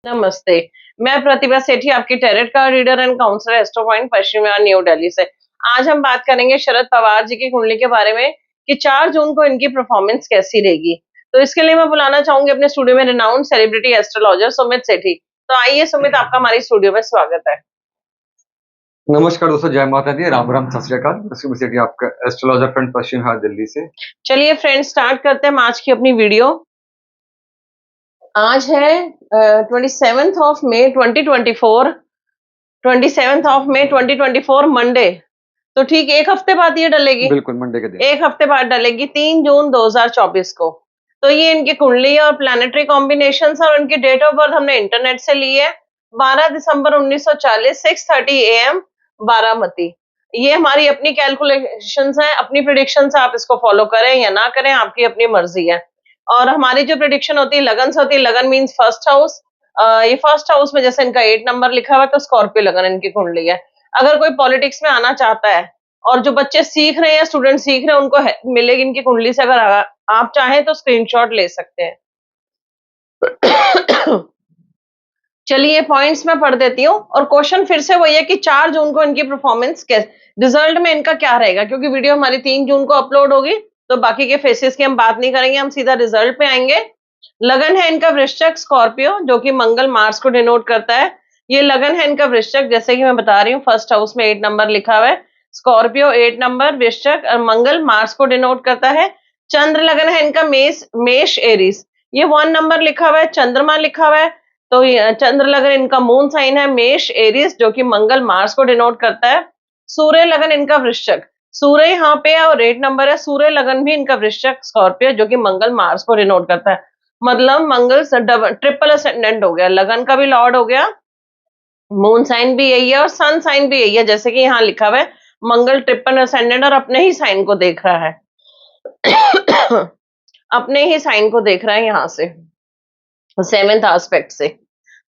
नमस्ते। मैं प्रतिभा सेठी, आपकी tarot card reader and counsellor astro point Paschim Vihar new Delhi से। आज हम बात करेंगे शरद पवार जी की कुंडली के बारे में कि 4 जून को इनकी परफॉर्मेंस कैसी रहेगी। तो इसके लिए मैं बुलाना चाहूंगी अपने स्टूडियो में रिनाउंड सेलिब्रिटी एस्ट्रोलॉजर सुमित सेठी। तो आइए सुमित, आपका हमारी स्टूडियो में स्वागत है। नमस्कार दोस्तों, जय माता दी, राम राम, सत श्री अकाल। मैं सुमित सेठी, आपका एस्ट्रोलॉजर फ्रेंड पश्चिम विहार दिल्ली से। चलिए फ्रेंड्स, स्टार्ट करते हैं आज की अपनी वीडियो। आज है 27th of May 2024, 27th of May 2024 Monday. तो ठीक एक हफ्ते बाद ये डलेगी। बिल्कुल मंडे के दिन। एक हफ्ते बाद डलेगी 3 जून 2024 को। तो ये इनकी कुंडली और प्लानिटरी कॉम्बिनेशंस और उनकी डेट ऑफ बर्थ हमने इंटरनेट से ली है। 12 दिसंबर 1940, 6:30 AM, बारामती। ये हमारी अपनी कैलकुलेशंस हैं, अपनी प्रिडिक्शंस है। आप इसको फॉलो करें या ना करें, आपकी अपनी मर्जी है। और हमारी जो प्रिडिक्शन होती है लगन से होती है। लगन मीन्स फर्स्ट हाउस। ये फर्स्ट हाउस में जैसे इनका 8 नंबर लिखा हुआ है तो स्कॉर्पियो लगन इनकी कुंडली है। अगर कोई पॉलिटिक्स में आना चाहता है और जो बच्चे सीख रहे हैं, स्टूडेंट सीख रहे हैं, उनको मिलेगी इनकी कुंडली से। अगर आप चाहें तो स्क्रीनशॉट ले सकते हैं। चलिए पॉइंट्स मैं पढ़ देती हूँ और क्वेश्चन फिर से वही है कि 4 जून को इनकी परफॉर्मेंस रिजल्ट में इनका क्या रहेगा, क्योंकि वीडियो हमारी 3 जून को अपलोड होगी तो बाकी के फेसेस की हम बात नहीं करेंगे, हम सीधा रिजल्ट पे आएंगे। लगन है इनका वृश्चिक स्कॉर्पियो, जो कि मंगल मार्स को डिनोट करता है। ये लगन है इनका वृश्चिक, जैसे कि मैं बता रही हूँ, फर्स्ट हाउस में 8 नंबर लिखा हुआ है। स्कॉर्पियो 8 नंबर, वृश्चिक, मंगल मार्स को डिनोट करता है। चंद्र लगन है इनका मेष एरीज, ये 1 नंबर लिखा हुआ है, चंद्रमा लिखा हुआ है। तो चंद्र लगन इनका मून साइन है मेष एरीज, जो कि मंगल मार्स को डिनोट करता है। सूर्य लगन इनका वृश्चिक, सूर्य यहाँ पे है और 8 नंबर है। सूर्य लगन भी इनका वृश्चिक स्कॉर्पियो, जो कि मंगल मार्स को डिनोट करता है। मतलब मंगल ट्रिपल असेंडेंट हो गया, लगन का भी लॉर्ड हो गया, मून साइन भी यही है और सन साइन भी यही है। जैसे कि यहाँ लिखा हुआ है मंगल ट्रिपल असेंडेंट और अपने ही साइन को देख रहा है। अपने ही साइन को देख रहा है यहाँ से, 7th एस्पेक्ट से।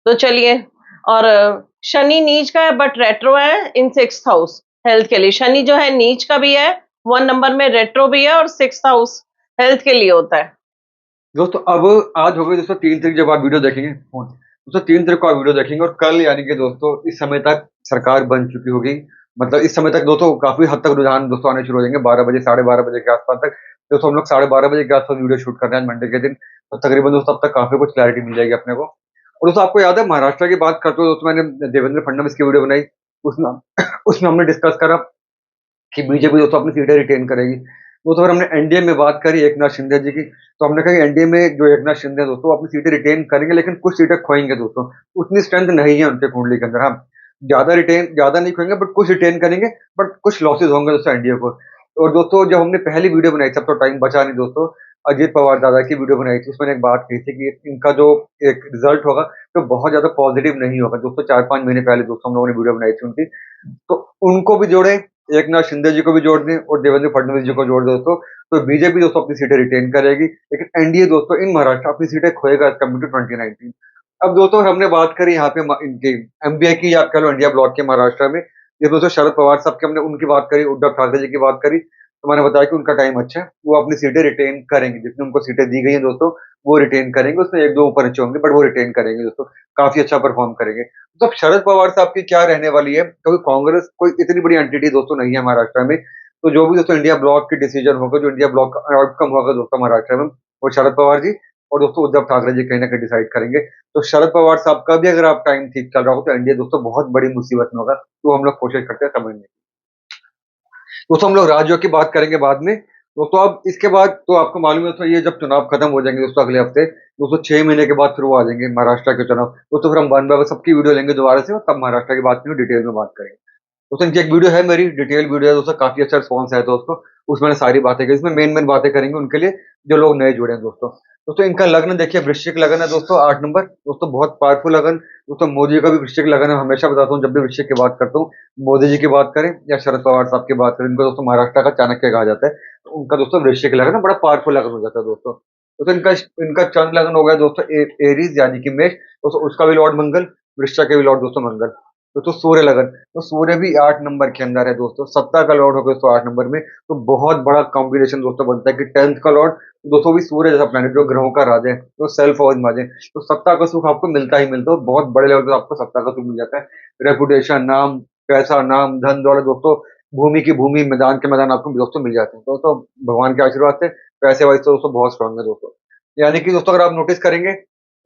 तो चलिए, और शनि नीच का है बट रेट्रो है इन 6th हाउस हेल्थ के लिए। शनि जो है नीच का भी है, 1 नंबर में रेट्रो भी है और 6th हाउस हेल्थ के लिए होता है। दोस्तों अब आज हो गई दोस्तों 3 तारीख, जब आप वीडियो देखेंगे दोस्तों 3 तारीख को आप वीडियो देखेंगे और कल यानी कि दोस्तों इस समय तक सरकार बन चुकी होगी। मतलब इस समय तक दोस्तों काफी हद तक रुझान दोस्तों आने शुरू हो जाएंगे 12 बजे 12:30 बजे के आसपास तक। दोस्तों हम लोग 12:30 बजे के आसपास वीडियो शूट कर रहे हैं मंडे के दिन, तो तकरीबन दोस्तों अब तक काफी कुछ क्लैरिटी मिल जाएगी अपने को। और दोस्तों आपको याद है, महाराष्ट्र की बात करते हुए दोस्तों मैंने देवेंद्र फडणवीस की वीडियो बनाई। उसमें उसमें हमने डिस्कस करा कि बीजेपी दोस्तों अपनी सीटें रिटेन करेगी। दोस्तों अगर हमने एनडीए में बात करी एकनाथ शिंदे जी की, तो हमने कहा एनडीए में जो एकनाथ शिंदे हैं दोस्तों अपनी सीटें रिटेन करेंगे, लेकिन कुछ सीटें खोएंगे दोस्तों। उतनी स्ट्रेंथ नहीं है उनके कुंडली के अंदर। हाँ, ज्यादा नहीं खोएंगे बट कुछ रिटेन करेंगे, बट कुछ लॉसेज होंगे दोस्तों एनडीए को। और दोस्तों जब हमने पहली वीडियो बनाई थी, अब तो टाइम बचा नहीं दोस्तों, अजीत पवार दादा की वीडियो बनाई थी, उसमें एक बात कही थी कि इनका जो एक रिजल्ट होगा तो बहुत ज्यादा पॉजिटिव नहीं होगा दोस्तों। 4-5 महीने पहले दोस्तों हम लोगों ने वीडियो बनाई थी उनकी, तो उनको भी जोड़े, एकनाथ शिंदे जी को भी जोड़ दें और देवेंद्र फडणवीस जी को जोड़ दें दोस्तों, तो बीजेपी दोस्तों अपनी सीटें रिटेन करेगी, लेकिन एनडीए दोस्तों इन महाराष्ट्र अपनी सीटें खोएगा एज कम्पेयर टू 2019। अब दोस्तों हमने बात करी यहाँ पे इनके एमबीए की, या आप कह लो इंडिया ब्लॉक के महाराष्ट्र में। ये दोस्तों शरद पवार साहब की हमने उनकी बात करी, उद्धव ठाकरे जी की बात करी, तो मैंने बताया कि उनका टाइम अच्छा है, वो अपनी सीटें रिटेन करेंगे, जितनी उनको सीटें दी गई हैं दोस्तों वो रिटेन करेंगे। उसमें 1-2 ऊपर नीचे होंगे बट वो रिटेन करेंगे दोस्तों, काफी अच्छा परफॉर्म करेंगे। तो शरद पवार साहब की क्या रहने वाली है, क्योंकि कांग्रेस कोई इतनी बड़ी एंटिटी दोस्तों नहीं है महाराष्ट्र में। तो जो भी दोस्तों इंडिया ब्लॉक की डिसीजन होगा, जो इंडिया ब्लॉक का आउटकम होगा दोस्तों महाराष्ट्र में, वो शरद पवार जी और दोस्तों उद्धव ठाकरे जी कहीं ना कहीं डिसाइड करेंगे। तो शरद पवार साहब का भी अगर आप टाइम ठीक चल रहा हो तो एनडीए दोस्तों बहुत बड़ी मुसीबत में होगा, तो हम लोग कोशिश करते हैं समझने की। दोस्तों हम लोग राज्यों की बात करेंगे बाद में दोस्तों। अब इसके बाद तो आपको मालूम है दोस्तों, ये जब चुनाव खत्म हो जाएंगे दोस्तों अगले हफ्ते दोस्तों, 6 महीने के बाद फिर वो आ जाएंगे महाराष्ट्र के चुनाव दोस्तों। फिर हम वन बाय वन सबकी वीडियो लेंगे दोबारा से और तब महाराष्ट्र की बात करेंगे, डिटेल में बात करेंगे दोस्तों। इनकी एक वीडियो है, मेरी डिटेल वीडियो है दोस्तों, काफी अच्छा रिस्पॉन्स है दोस्तों। उसमें मैंने सारी बातें की, इसमें मेन मेन बातें करेंगे उनके लिए जो लोग नए जुड़े हैं दोस्तों। दोस्तों इनका लग्न देखिए, वृश्चिक लगन है दोस्तों, 8 नंबर दोस्तों, बहुत पावरफुल लगन दोस्तों। मोदी का भी वृश्चिक लगन है, हमेशा बताता हूँ जब भी वृश्चिक की बात करता हूँ, मोदी जी की बात करें या शरद पवार साहब की बात करें, इनको दोस्तों महाराष्ट्र का चाणक्य कहा जाता है। तो उनका दोस्तों वृश्चिक लगन है, बड़ा पावरफुल लगन हो जाता है दोस्तों। दोस्तों इनका इनका चंद्र लगन हो गया दोस्तों एरीज यानी कि मेष दोस्तों, उसका भी लॉर्ड मंगल, वृश्चिक के भी लॉर्ड दोस्तों मंगल। तो सूर्य लगन, तो सूर्य भी 8 नंबर के अंदर है दोस्तों, सत्ता का लॉर्ड हो गया दोस्तों 8 नंबर में, तो बहुत बड़ा कॉम्बिनेशन दोस्तों बनता है कि 10th का लॉर्ड दोस्तों भी सूर्य जैसा प्लैनेट जो ग्रहों का राजा है, तो सेल्फ और माजे, तो सत्ता का सुख आपको मिलता ही मिलता है, बहुत बड़े लेवल पे आपको सत्ता का सुख मिल जाता है। रेपुटेशन, नाम, पैसा, नाम, धन, दौलत दोस्तों, भूमि की भूमि, मैदान के मैदान आपको दोस्तों मिल जाते हैं। दोस्तों भगवान के आशीर्वाद से पैसे वाइज तो दोस्तों बहुत स्ट्रांग है दोस्तों। यानी कि दोस्तों अगर आप नोटिस करेंगे,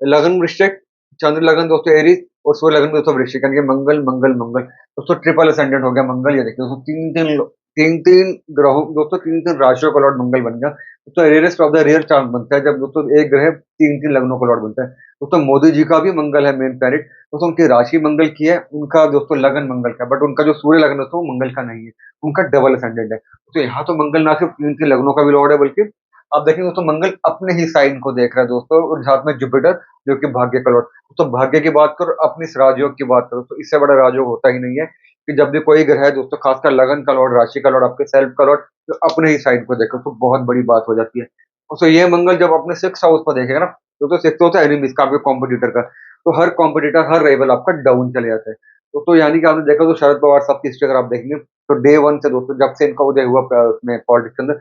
लगन वृश्चिक, चंद्र लगन दोस्तों एरीज, और सूर्य लगन दोस्तों वृश्चिक, यानी कि मंगल मंगल मंगल दोस्तों, ट्रिपल असेंडेंट हो गया मंगल। ये देखिए दोस्तों, तीन तीन ग्रहों दोस्तों, तीन तीन राशियों का लॉर्ड मंगल बन गया दोस्तों। Rarest of the rare chance बनता है जब दोस्तों एक ग्रह तीन तीन लग्नों का लॉर्ड बनता है दोस्तों। मोदी जी का भी मंगल है मेन प्लैनेट दोस्तों, उनकी राशि मंगल की है, उनका दोस्तों लगन मंगल का, बट उनका जो सूर्य लगन है तो वो मंगल का नहीं है, उनका डबल असेंडेंट है। तो यहाँ तो मंगल ना सिर्फ तीन तीन लग्नों का भी लॉर्ड है, बल्कि आप देखेंगे दोस्तों मंगल अपने ही साइन को देख रहा है दोस्तों, और साथ में जुपिटर जो कि भाग्य का लॉर्ड। तो भाग्य की बात करो, अपनी इस राजयोग की बात करो, तो इससे बड़ा राजयोग होता ही नहीं है कि जब भी कोई ग्रह है दोस्तों, खासकर लगन का लॉर्ड, राशि का लॉर्ड, आपके सेल्फ का लॉर्ड, तो अपने ही साइन को देखो तो बहुत बड़ी बात हो जाती है। तो ये मंगल जब अपने 6th हाउस पर देखेगा ना, तो 6th होता है एनिमीज का, आपके कॉम्पिटिटर का, तो हर कॉम्पिटिटर, हर राइवल आपका डाउन चले जाता है। तो यानी कि आपने देखा तो शरद पवार साहब की हिस्ट्री अगर आप देखेंगे, तो डे वन से दोस्तों जब से इनका उदय हुआ उसमें पॉलिटिक्स के अंदर,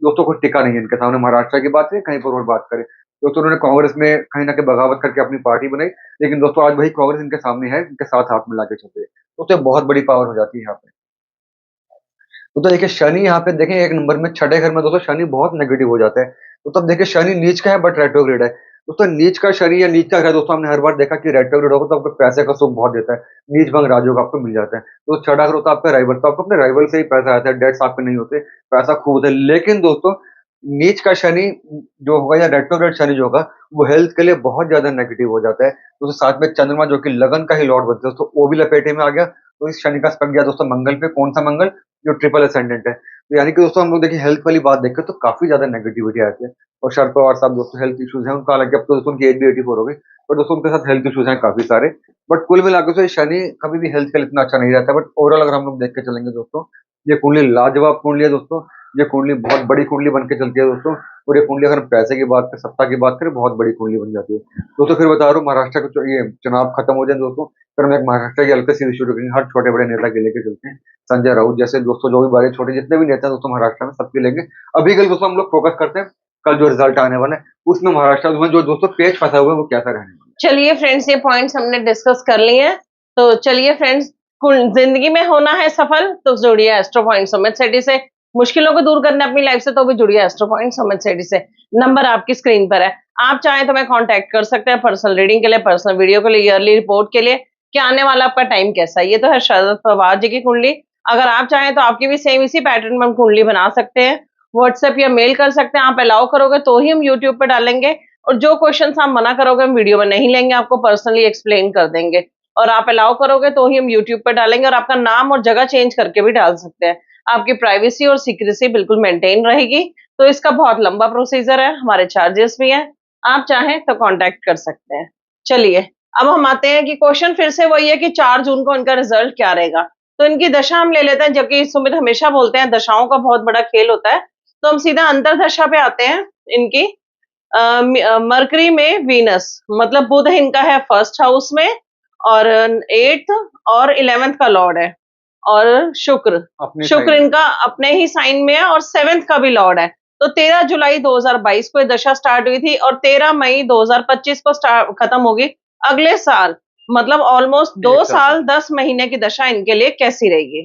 दोस्तों कुछ टिका नहीं है इनके सामने। महाराष्ट्र की बात करें, कहीं पर और बात करें, दोस्तों उन्होंने कांग्रेस में कहीं ना कहीं बगावत करके अपनी पार्टी बनाई, लेकिन दोस्तों आज वही कांग्रेस इनके सामने है, इनके साथ हाथ मिला के चल रही है। तो बहुत बड़ी पावर हो जाती है यहाँ पे। तो देखिए शनि यहाँ पे देखें एक नंबर में, छठे घर में दोस्तों शनि बहुत नेगेटिव हो जाता है। तो तब देखिए शनि नीच का है बट रेट्रोग्रेड है दोस्तों। नीच का शनि या नीच का ग्रह दोस्तों, हमने हर बार देखा कि रेट्रोग्रेड होगा तो आपको पैसे का सुख बहुत देता है, नीच भंग राजयोग आपको मिल जाता है। तो छठा घर होता है आपका राइवल, तो आपको अपने राइवल से ही पैसा आता है, डेट्स आपके नहीं होते, पैसा खूब होता है। लेकिन दोस्तों नीच का शनि जो होगा या रेट्रोग्रेड शनि जो होगा, वो हेल्थ के लिए बहुत ज्यादा नेगेटिव हो जाता है दोस्तों। साथ में चंद्रमा जो कि लगन का ही लॉर्ड बनता है दोस्तों, वो भी लपेटे में आ गया। तो इस शनि का स्पेक्ट गया दोस्तों मंगल पे, कौन सा मंगल, जो ट्रिपल असेंडेंट है। तो यानी कि दोस्तों हम लोग देखिए हेल्थ वाली बात देखें तो काफी ज्यादा नेगेटिविटी आती है। और शरद पवार साहब दोस्तों हेल्थ इश्यूज हैं उनका, हालांकि अब तो दोस्तों उनकी एज भी 84 हो गई, पर दोस्तों उनके साथ हेल्थ इश्यूज हैं काफी सारे। बट कुल मिलाकर तो ये शनि कभी भी हेल्थ के लिए इतना अच्छा नहीं रहता। बट ओवरऑल अगर हम लोग देख के चलेंगे दोस्तों, ये कुंडली लाजवाब कुंडली है दोस्तों, ये कुंडली बहुत बड़ी कुंडली बन के चलती है दोस्तों। और ये कुंडली अगर हम पैसे की बात करें, सत्ता की बात करें, बहुत बड़ी कुंडली बन जाती है दोस्तों। फिर बता रहा हूँ, महाराष्ट्र का ये चुनाव खत्म हो जाए दोस्तों, फिर हम एक महाराष्ट्र की हल्की सी इशू रखेंगे, हर छोटे बड़े नेता के लेके चलते हैं। संजय राउत जैसे दोस्तों, जो भी बड़े छोटे जितने भी नेता हैं दोस्तों महाराष्ट्र में, सबके लेंगे। अभी कल दोस्तों हम लोग फोकस करते हैं, कल जो रिजल्ट आने वाला है उसमें महाराष्ट्र में जो दोस्तों पेच फंसा हुआ है वो कैसा रहने वाला है। चलिए फ्रेंड्स, ये पॉइंट्स हमने डिस्कस कर लिए हैं। तो चलिए फ्रेंड्स, जिंदगी में होना है सफल तो जुड़िए एस्ट्रो पॉइंट सुमित सेठी से। मुश्किलों को दूर करना अपनी लाइफ से, तो भी जुड़िए एस्ट्रो पॉइंट सुमित सेठी से। नंबर आपकी स्क्रीन पर है, आप चाहें तो मैं कांटेक्ट कर सकते हैं पर्सनल रीडिंग के लिए, पर्सनल वीडियो के लिए, ईयरली रिपोर्ट के लिए कि आने वाला आपका टाइम कैसा है। ये तो है शरद पवार जी की कुंडली। अगर आप चाहें तो आपकी भी सेम इसी पैटर्न में हम कुंडली बना सकते हैं। व्हाट्सएप या मेल कर सकते हैं, आप अलाउ करोगे तो ही हम यूट्यूब पर डालेंगे, और जो क्वेश्चन आप मना करोगे हम वीडियो में नहीं लेंगे, आपको पर्सनली एक्सप्लेन कर देंगे। और आप अलाउ करोगे तो ही हम यूट्यूब पर डालेंगे, और आपका नाम और जगह चेंज करके भी डाल सकते हैं। आपकी प्राइवेसी और सीक्रेसी बिल्कुल मेंटेन रहेगी। तो इसका बहुत लंबा प्रोसीजर है, हमारे चार्जेस भी हैं, आप चाहें तो कांटेक्ट कर सकते हैं। चलिए अब हम आते हैं कि क्वेश्चन फिर से वही है कि 4 जून को इनका रिजल्ट क्या रहेगा। तो इनकी दशा हम ले लेते हैं, जबकि सुमित हमेशा बोलते हैं दशाओं का बहुत बड़ा खेल होता है। तो हम सीधा अंतरदशा पे आते हैं इनकी। मरकरी में वीनस, मतलब बुध इनका है 1st हाउस में, और 8th और 11th का लॉर्ड है। और शुक्र इनका अपने ही साइन में है और 7th का भी लॉर्ड है। तो 13 जुलाई 2022 को ये दशा स्टार्ट हुई थी, और 13 मई 2025 को खत्म होगी अगले साल। मतलब ऑलमोस्ट 2 साल 10 महीने की दशा इनके लिए कैसी रहेगी।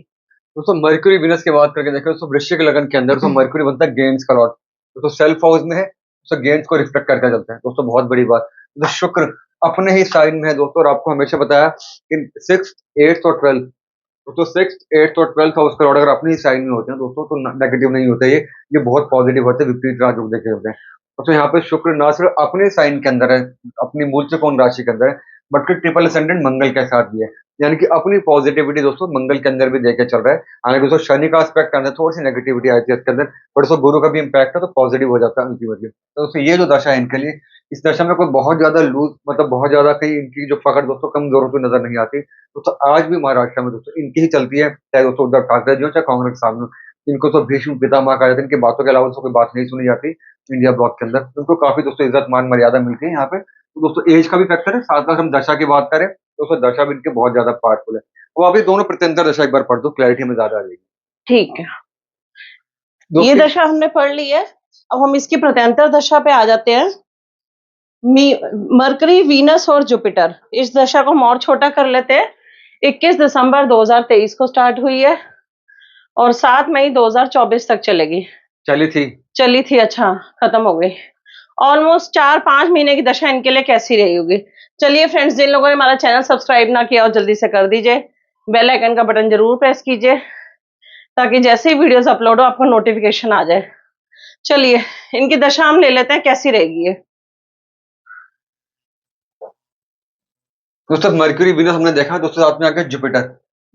दोस्तों मरकरी विनस की बात करके देखो, दोस्तों वृश्चिक लगन के अंदर तो मरकरी बनता है गेम्स का लॉर्ड, तो सेल्फ हाउस में है, तो गेम्स को रिफ्लेक्ट करके चलता है दोस्तों, बहुत बड़ी बात। तो शुक्र अपने ही साइन में है दोस्तों, और आपको हमेशा बताया कि 6th, 8th और 12th, तो 6th, 8th और 12th हाउस का लॉर्ड अगर अपने ही साइन में होते हैं दोस्तों, तो नेगेटिव नहीं होता, ये बहुत पॉजिटिव होते हैं, विपरीत राजयोग देखे होते हैं। तो यहाँ पे शुक्र ना सिर्फ अपने साइन के अंदर है, अपनी मूल त्रिकोण राशि के अंदर है, बल्कि ट्रिपल असेंडेंट मंगल के साथ भी है, यानी कि अपनी पॉजिटिविटी दोस्तों मंगल के अंदर भी देके चल रहा है। हालांकि दोस्तों शनि का एस्पेक्ट अंदर थोड़ी सी नेगेटिविटी आई थी इसके अंदर, पर दोस्तों गुरु का भी इम्पैक्ट है, तो पॉजिटिव हो जाता है अल्टीमेटली। तो दोस्तों ये जो दशा है इनके लिए, इस दशा में कोई बहुत ज्यादा लूज, मतलब बहुत ज्यादा कहीं इनकी जो पकड़ दोस्तों कमजोरों की नजर नहीं आती दोस्तों। आज भी महाराष्ट्र में दोस्तों इनकी ही चलती है, चाहे दोस्तों उद्धव ठाकरे जी हो चाहे कांग्रेस साहब हो, इनको तो भीष्म पितामह कहा जाता है, इनकी बातों के अलावा दोस्तों कोई बात नहीं सुनी जाती इंडिया ब्लॉक के अंदर। उनको काफी दोस्तों इज्जत मान मर्यादा मिलती है यहाँ पे। तो दोस्तों एज का भी फैक्टर है, साथ में हम दशा की बात करें दोस्तों दशा भी इनकी बहुत ज्यादा पावरफुल है। वो अभी दोनों प्रत्यंतर दशा एक बार पढ़ दो, क्लैरिटी में ज्यादा आ जाएगी। ठीक है, ये दोस्तों दशा हमने पढ़ ली है। अब हम इसकी प्रत्यंतर दशा पे आ जाते हैं। मरकरी, वीनस और जुपिटर, इस दशा को हम और छोटा कर लेते हैं। 21 दिसंबर 2023 को स्टार्ट हुई है और 7 मई 2024 तक चलेगी। चली थी। अच्छा, खत्म हो गई। ऑलमोस्ट 4-5 महीने की दशा इनके लिए कैसी रही होगी। चलिए फ्रेंड्स, जिन लोगों ने हमारा चैनल सब्सक्राइब ना किया हो जल्दी से कर दीजिए, बेल आइकन का बटन जरूर प्रेस कीजिए ताकि जैसे ही वीडियोस अपलोड हो आपको नोटिफिकेशन आ जाए। चलिए इनकी दशा हम ले लेते हैं, कैसी रहेगी ये। दोस्तों मर्क्यूरी वीनस हमने देखा, दोस्तों साथ में आकर जुपिटर।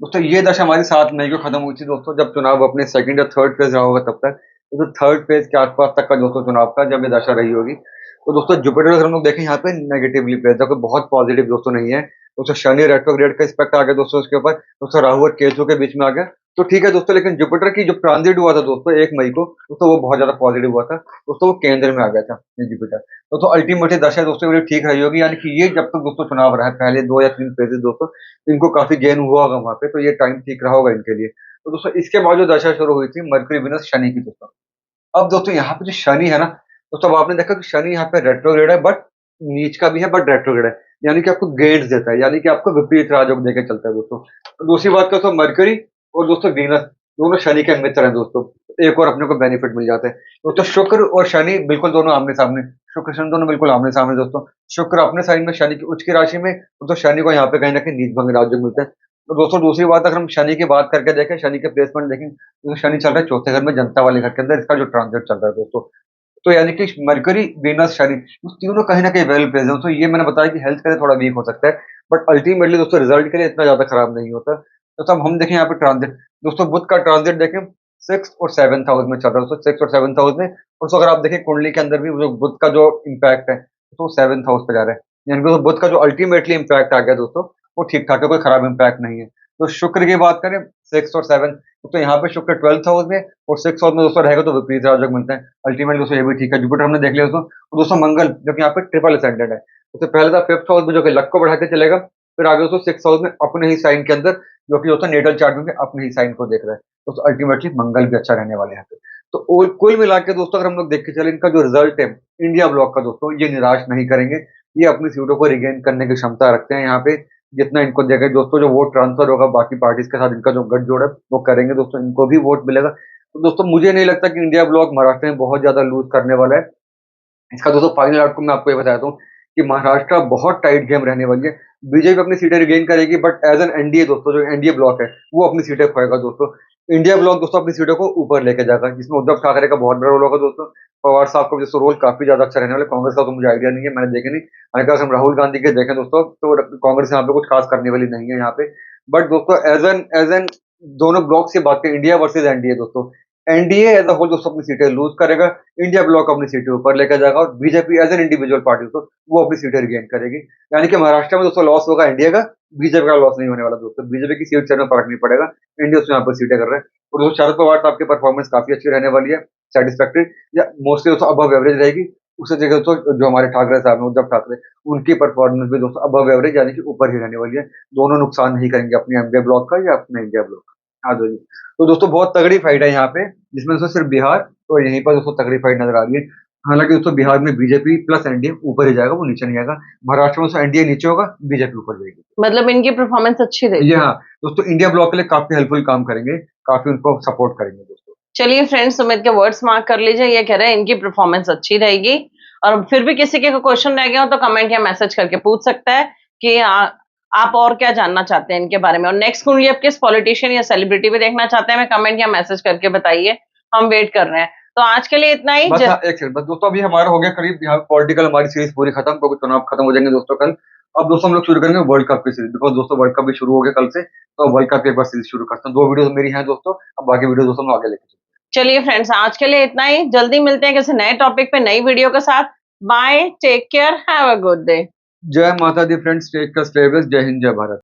दोस्तों ये दशा हमारी 7 मई को खत्म हुई थी दोस्तों, जब चुनाव अपने सेकंड या थर्ड फेज रहा होगा तब तक। तो थर्ड फेज के आसपास तक का दोस्तों चुनाव का जब ये दशा रही होगी। तो दोस्तों जुपिटर अगर हम लोग देखें यहाँ पे नेगेटिवली प्लेस है, कोई बहुत पॉजिटिव दोस्तों नहीं है। दोस्तों शनि रेट्रोग्रेड का इस्पेक्ट आ गया दोस्तों उसके ऊपर, दोस्तों राहु और केतु के बीच में आ गया। तो ठीक है दोस्तों, लेकिन जुपिटर की जो ट्रांजिट हुआ था दोस्तों 1 मई को, दोस्तों वो बहुत ज्यादा पॉजिटिव हुआ था दोस्तों, वो केंद्र में आ गया था ये जुपिटर। तो अल्टीमेटली दशा दोस्तों मेरी ठीक रही होगी, यानी कि ये जब तक दोस्तों चुनाव रहा है पहले 2 या 3 फेजेस दोस्तों, इनको काफी गेन हुआ होगा वहां पे, तो ये टाइम ठीक रहा होगा इनके लिए। तो दोस्तों इसके बाद जो दशा शुरू हुई थी मरकरी वीनस शनि की दोस्तों। अब दोस्तों यहाँ पे जो शनि है ना दोस्तों, अब आपने देखा कि शनि यहाँ पे रेट्रोग्रेड है, बट नीच का भी है, बट रेट्रोग्रेड है, यानी कि आपको गेन्स देता है, यानी कि आपको विपरीत राजयोग देकर चलता है दोस्तों। तो दूसरी बात क्या, तो मरकरी और दोस्तों वीनस दोनों शनि के मित्र हैं दोस्तों, एक और अपने को बेनिफिट मिल जाता है दोस्तों। शुक्र और शनि बिल्कुल दोनों आमने सामने, शुक्र शनि दोनों बिल्कुल आमने सामने दोस्तों। शुक्र अपने साइड में शनि की उच्च की राशि में, तो शनि को यहाँ पे कहीं ना कहीं नीच भंग राजयोग मिलता है। तो दोस्तों दूसरी बात अगर हम शनि की बात करके देखें, शनि के प्लेसमेंट देखें, तो शनि चल रहा है चौथे घर में, जनता वाले घर के अंदर, इसका जो ट्रांजिट चल रहा है दोस्तों। तो यानी कि मरकरी वीनस शनि तीनों कहीं ना कहीं वेल प्लेस है दोस्तों। ये मैंने बताया कि हेल्थ के लिए थोड़ा वीक हो सकता है, बट अल्टीमेटली दोस्तों रिजल्ट के लिए इतना ज्यादा खराब नहीं होता। तो तब हम देखें यहाँ पे ट्रांजिट, दोस्तों बुध का ट्रांजिट देखें 6 और 7th हाउस में चल रहा है दोस्तों, 6 और 7th हाउस में। और तो अगर आप देखें कुंडली के अंदर भी जो बुध का जो इम्पैक्ट है तो 7th हाउस पे जा रहा है, यानी कि बुध का जो अल्टीमेटली इम्पैक्ट आ गया दोस्तों, वो ठीक ठाक है, कोई खराब इम्पैक्ट नहीं है। तो शुक्र की बात करें 6 और 7, तो यहाँ पे शुक्र 12th हाउस में और 6th हाउस में दोस्तों रहेगा, तो विपरीत राजयोग मिलता है अल्टीमेटली दोस्तों, ये भी ठीक है। जुपिटर हमने देख लिया दोस्तों। तो दोस्तों मंगल जो कि यहाँ पे ट्रिपल असेंडेंट है, तो पहले था 5th हाउस में जो कि लक को बढ़ा के चलेगा, फिर आगे दोस्तों 6th हाउस में अपने ही साइन के अंदर, जो कि दोस्तों नेटल चार्ट में भी अपने ही साइन को देख रहा है, तो अल्टीमेटली मंगल भी अच्छा रहने वाले हैं। तो कुल मिला के दोस्तों अगर हम लोग देख के चले, इनका जो रिजल्ट है इंडिया ब्लॉक का दोस्तों, ये निराश नहीं करेंगे। ये अपनी सीटों को रिगेन करने की क्षमता रखते हैं यहाँ पे, जितना इनको देगा दोस्तों, जो वोट ट्रांसफर होगा बाकी पार्टीज के साथ, इनका जो गठजोड़ है वो करेंगे दोस्तों, इनको भी वोट मिलेगा। तो दोस्तों मुझे नहीं लगता कि इंडिया ब्लॉक महाराष्ट्र में बहुत ज्यादा लूज करने वाला है। इसका दोस्तों फाइनल आउटकम मैं आपको ये बताता हूँ कि महाराष्ट्र बहुत टाइट गेम रहने वाली है। बीजेपी अपनी सीटें रिगेन करेगी, बट एज एन एनडीए दोस्तों, जो एनडीए ब्लॉक है वो अपनी सीटें खोएगा दोस्तों। इंडिया ब्लॉक दोस्तों अपनी सीटों को ऊपर लेके जाएगा, जिसमें उद्धव ठाकरे का बहुत बड़ा रोल होगा दोस्तों। पवार साहब का दोस्तों रोल काफी ज्यादा अच्छा रहने वाला है। कांग्रेस का तो मुझे आइडिया नहीं है, मैंने देखे नहीं। अगर हम राहुल गांधी के देखें दोस्तों, तो कांग्रेस यहाँ पे कुछ खास करने वाली नहीं है यहाँ पे। बट दोस्तों एज एन दोनों ब्लॉक से बात करें, इंडिया वर्सेज एनडीए दोस्तों, एनडीए एज अ होल दोस्तों अपनी सीटें लूज करेगा, इंडिया ब्लॉक अपनी सीटें ऊपर लेकर जाएगा, और BJP as an individual party दोस्तों वो अपनी सीटें रिगेन करेगी। यानी कि महाराष्ट्र में दोस्तों लॉस होगा इंडिया का, बीजेपी का लॉस नहीं होने वाला दोस्तों। बीजेपी की सीट से में फर्क नहीं पड़ेगा, इंडिया उसमें यहाँ पर सीटें कर रहे हैं। और दोस्तों शरद पवार साहब की परफॉर्मेंस काफी अच्छी रहने वाली है, सेटिस्फैक्ट्री या मोस्टली दोस्तों अबव एवरेज रहेगी। उससे जगह दोस्तों जो हमारे ठाकरे साहब हैं, उद्धव ठाकरे, उनकी परफॉर्मेंस भी दोस्तों अबव एवरेज यानी कि ऊपर ही रहने वाली है। दोनों नुकसान नहीं करेंगे अपने एमडीए ब्लॉक का या अपने इंडिया ब्लॉक का। हाँ जी। तो दोस्तों बहुत तगड़ी फाइट है यहाँ पे, जिसमें दोस्तों सिर्फ बिहार और यहीं पर दोस्तों तगड़ी फाइट नजर आ रही है। हालांकि दोस्तों बिहार में बीजेपी प्लस एनडीए ऊपर ही जाएगा, वो नीचे नहीं आएगा। महाराष्ट्र में दोस्तों एनडीए नीचे होगा, बीजेपी ऊपर जाएगी। मतलब इनकी परफॉर्मेंस अच्छी रहेगी। ये हाँ दोस्तों इंडिया ब्लॉक के लिए काफी हेल्पफुल काम करेंगे, काफी उनको सपोर्ट करेंगे दोस्तों। चलिए फ्रेंड्स, सुमित के वर्ड्स मार्क कर लीजिए, ये कह रहे हैं इनकी परफॉर्मेंस अच्छी रहेगी। और फिर भी किसी के क्वेश्चन रह गया हो तो कमेंट या मैसेज करके पूछ सकता है कि आप और क्या जानना चाहते हैं इनके बारे में, और नेक्स्ट कुंडली आप किस पॉलिटिशियन या सेलिब्रिटी पे देखना चाहते हैं, मैं कमेंट या मैसेज करके बताइए, हम वेट कर रहे हैं। तो आज के लिए इतना ही। बस एक सेकंड बस दोस्तों, अभी हमारा हो गया करीब यहाँ पॉलिटिकल हमारी सीरीज पूरी खत्म, क्योंकि चुनाव खत्म हो जाएंगे दोस्तों कल। अब दोस्तों हम लोग शुरू करेंगे वर्ल्ड कप की सीरीज, बिकॉज दोस्तों वर्ल्ड कप भी शुरू हो गया कल से, तो वर्ल्ड कप की एक बार सीरीज शुरू करते हैं। 2 वीडियो मेरी हैं दोस्तों, अब बाकी वीडियो दोस्तों हम आगे लेके चलते हैं। चलिए फ्रेंड्स, आज के लिए इतना ही, जल्दी मिलते हैं किसी नए टॉपिक पे नई वीडियो के साथ। Bye, take care, have a good day. जय माता दी friends, take care, stay well, जय हिंद, जय भारत।